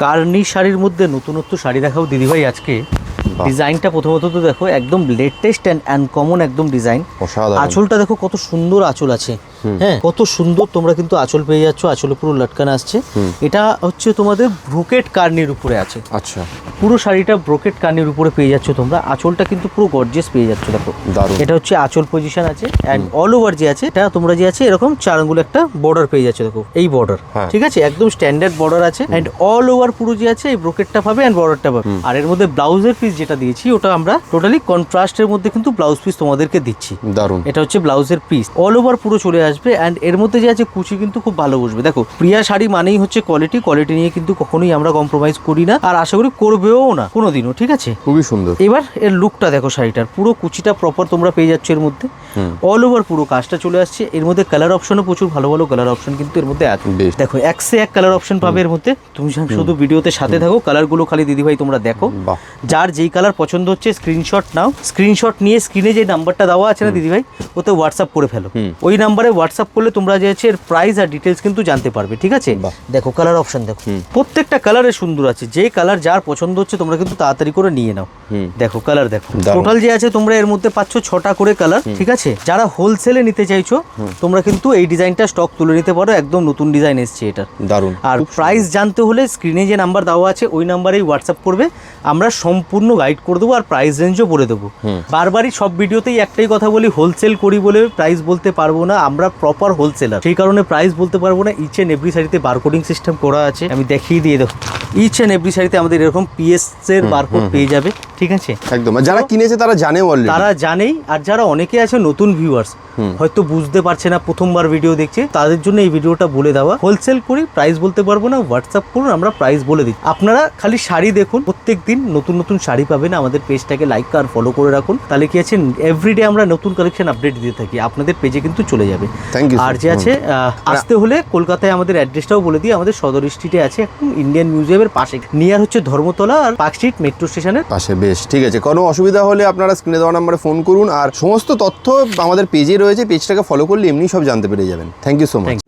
Carney শাড়ির মধ্যে নতুনত্ব শাড়ি দেখাও দিদিভাই আজকে। ডিজাইনটা প্রথমত তো দেখো একদম লেটেস্ট অ্যান্ড আনকমন একদম ডিজাইন। আঁচলটা দেখো কত সুন্দর আঁচল আছে, হ্যাঁ কত সুন্দর তোমরা কিন্তু আঁচল পেয়ে যাচ্ছ, আঁচলে পুরো লটকানো আসছে। এটা হচ্ছে তোমাদের ব্রোকেট কার্নির উপরে আছে। আচ্ছা, পুরো শাড়িটা ব্রোকেট কার্নির উপরে পেয়ে যাচ্ছ তোমরা। আঁচলটা কিন্তু পুরো গর্জিয়াস পেয়ে যাচ্ছ দেখো। এটা হচ্ছে আঁচল পজিশন আছে অ্যান্ড অল ওভার যে আছে এটা তোমরা যে আছে এরকম 4 আঙ্গুল একটা বর্ডার পেয়ে যাচ্ছে দেখো, এই বর্ডার ঠিক আছে একদম স্ট্যান্ডার্ড বর্ডার আছে অ্যান্ড অল ওভার পুরো যে আছে এই ব্রোকেটটা পাবে অ্যান্ড বর্ডারটা পাবে। আর এর মধ্যে ব্লাউজের পিস যেটা দিয়েছি ওটা আমরা টোটালি কন্ট্রাস্টের মধ্যে কিন্তু ব্লাউজ পিস তোমাদেরকে দিচ্ছি। দারুন, এটা হচ্ছে ব্লাউজের পিস অল ওভার পুরো চলে আসবে অ্যান্ড এর মধ্যে যে আছে কুচি কিন্তু খুব ভালো বসবে। দেখো প্রিয়া শাড়ি মানেই হচ্ছে কোয়ালিটি, কোয়ালিটি নিয়ে কিন্তু কখনোই আমরা কম্প্রোমাইজ করি না আর আশা করি করবেও না কোনোদিনও, ঠিক আছে। খুবই সুন্দর। এবার এর লুকটা দেখো, শাড়িটার পুরো কুচিটা প্রপার তোমরা পেয়ে যাচ্ছ এর মধ্যে, অল ওভার পুরো কাজটা চলে আসছে। এর মধ্যে কালার অপশনও প্রচুর ভালো ভালো কালার অপশন কিন্তু এর মধ্যে আছে। দেখো 1 কালার অপশন পাবে এর মধ্যে। তুমি শুধু ভিডিওতে সাথে থাকো, কালারগুলো খালি দিদিভাই তোমরা দেখো। যার যেই কালার পছন্দ হচ্ছে স্ক্রিনশট নাও, স্ক্রিনশট নিয়ে স্ক্রিনে যে নাম্বারটা দেওয়া আছে না দিদিভাই ওতে হোয়াটসঅ্যাপ করে ফেলো। ওই নাম্বারে হোয়াটসঅ্যাপ করলে তোমরা যে আছে এর প্রাইস আর ডিটেলস কিন্তু জানতে পারবে, ঠিক আছে। দেখো কালার অপশন দেখো, প্রত্যেকটা কালারে সুন্দর আছে। যে কালার যার পছন্দ হচ্ছে তোমরা কিন্তু তাড়াতাড়ি করে নিয়ে নাও। দেখো কালার দেখো, টোটাল যে আছে তোমরা এর মধ্যে পাচ্ছ 6টা করে কালার, ঠিক আছে। যারা হোলসেলে নিতে চাইছো তোমরা কিন্তু এই ডিজাইনটা স্টক তুলে নিতে পারো, একদম নতুন ডিজাইন এসছে এটা। দারুন। আর প্রাইস জানতে হলে স্ক্রিনে যে নাম্বার দেওয়া আছে ওই নাম্বারেই হোয়াটসঅ্যাপ করবে, আমরা সম্পূর্ণ গাইড করে দেবো আর প্রাইস রেঞ্জও বলে দেবো। বারবারই সব ভিডিওতেই একটাই কথা বলি, হোলসেল করি বলে প্রাইস বলতে পারবো না, আমরা প্রপার হোলসেলার, সেই কারণে প্রাইস বলতে পারবো না। ইচ এন্ড এভরি শাড়িতে বারকোডিং সিস্টেম করা আছে, আমি দেখিয়ে দিয়ে দেখো। ইচ এন্ড এভরি শাড়িতে আমাদের এরকম পিএস এর বারকোড পেয়ে যাবে, ঠিক আছে। একদম, যারা কিনেছে তারা জানে অলরেডি, তারা জানেই। আর যারা অনেকে আছে নতুন ভিউয়ার্স হয়তো বুঝতে পারছে না, প্রথমবার ভিডিও দেখছে, তাদের জন্য এই ভিডিওটা বলে দেওয়া। হোলসেল করি, প্রাইস বলতে পারবো না, হোয়াটসঅ্যাপ করুন, আমরা প্রাইস বলে দিই। আপনারা খালি শাড়ি দেখুন, প্রত্যেকদিন নতুন নতুন শাড়ি পাবেন। আমাদের পেজটাকে লাইক আর ফলো করে রাখুন, তাহলে কি আছে এভরিডে আমরা নতুন কালেকশন আপডেট দিয়ে থাকি, আপনাদের পেজে কিন্তু চলে যাবে। আর যে আছে আসতে হলে কলকাতায় আমাদের অ্যাড্রেসটাও বলে দিই, আমাদের সদর স্ট্রিটে আছে একদম ইন্ডিয়ান মিউজিয়ামের পাশে, নিয়ার হচ্ছে ধর্মতলা আর পার্ক স্ট্রিট মেট্রো স্টেশনের পাশে। বেশ, ঠিক আছে। কোনো অসুবিধা হলে আপনারা স্ক্রিনে দেওয়া নাম্বারে ফোন করুন, আর সমস্ত তথ্য আমাদের পেজে রয়েছে, পেজটাকে ফলো করলে এমনি সব জানতে পেরে যাবেন। Thank you so much.